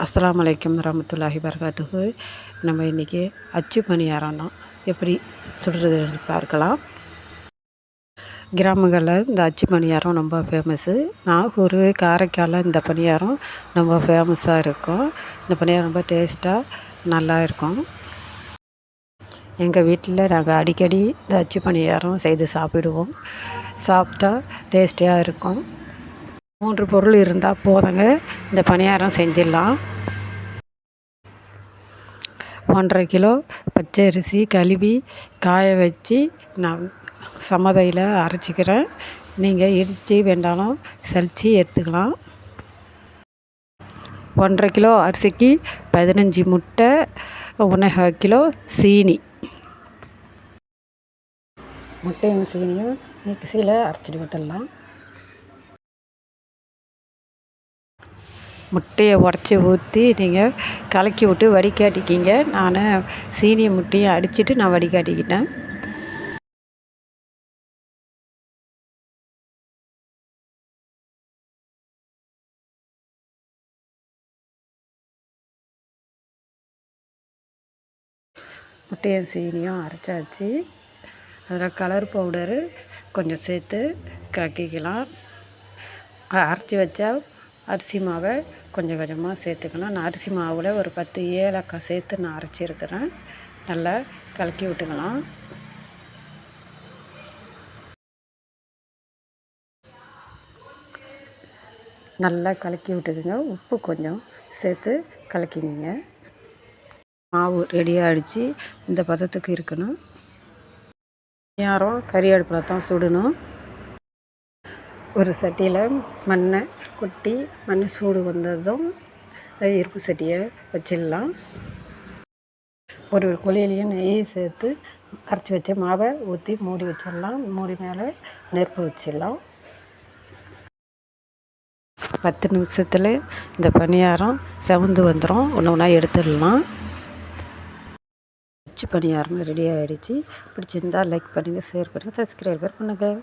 அஸ்ஸலாமு அலைக்கும் வரமத்துல்லாஹி வபரகாத்துஹு. நம்ம இன்றைக்கி அச்சு பணியாரம் தான் எப்படி சுடுறது பார்க்கலாம். கிராமங்களில் இந்த அச்சு பணியாரம் ரொம்ப ஃபேமஸ்ஸு. நாகூர், காரைக்காலில் இந்த பணியாரம் ரொம்ப ஃபேமஸாக இருக்கும். இந்த பணியாரம் ரொம்ப டேஸ்ட்டாக நல்லா இருக்கும். எங்கள் வீட்டில் நாங்கள் அடிக்கடி இந்த அச்சு பணியாரம் செய்து சாப்பிடுவோம். சாப்பிட்டா டேஸ்டியாக இருக்கும். 3 பொருள் இருந்தால் போதுங்க, இந்த பணியாரம் செஞ்சிடலாம். 1½ கிலோ பச்சை அரிசி கழுவி காய வச்சு நான் சமதையில் அரைச்சிக்கிறேன். நீங்கள் இடித்து வேண்டாலும் சலித்து எடுத்துக்கலாம். 1½ கிலோ அரிசிக்கு 15 முட்டை, 1½ கிலோ சீனி. முட்டையும் சீனியும் மிக்சியில் அரைச்சிட்டு வந்துடலாம். முட்டையை உடச்சி ஊற்றி நீங்கள் கலக்கி விட்டு வடிகட்டிக்கிங்க. நான் சீனி முட்டையை அடிச்சுட்டு நான் வடிகட்டிக்கிட்டேன். முட்டையும் சீனியும் அரைச்சாச்சு. அதில் கலர் பவுடரு கொஞ்சம் சேர்த்து கலக்கிக்கலாம். அரைச்சி வச்சா அரிசி மாவை கொஞ்சம் கொஞ்சமாக சேர்த்துக்கலாம். நான் அரிசி மாவில் ஒரு 10 ஏலக்காய் சேர்த்து நான் அரைச்சிருக்கிறேன். நல்லா கலக்கி விட்டுக்கலாம். நல்லா கலக்கி விட்டுக்குங்க. உப்பு கொஞ்சம் சேர்த்து கலக்கிங்க. மாவு ரெடியாக ஆகிடுச்சு. இந்த பதத்துக்கு இருக்கணும். யாரும் கறி அடுப்பில் தான் சுடணும். ஒரு சட்டியில் மண்ணை கொட்டி மண் சூடு வந்ததும் இருப்பு சட்டியை வச்சிடலாம். ஒரு குழியிலையும் நெய் சேர்த்து கரைச்சி வச்ச மாவை ஊற்றி மூடி வச்சிடலாம். மூடி மேலே நெருப்பு வச்சிடலாம். 10 நிமிஷத்தில் இந்த பணியாரம் செவந்து வந்துடும். ஒன்று ஒன்றா எடுத்துடலாம். அச்சு பணியாரம் ரெடி ஆகிடுச்சு. பிடிச்சிருந்தால் லைக் பண்ணுங்கள், ஷேர் பண்ணுங்கள், சப்ஸ்கிரைபர் பண்ணுங்கள்.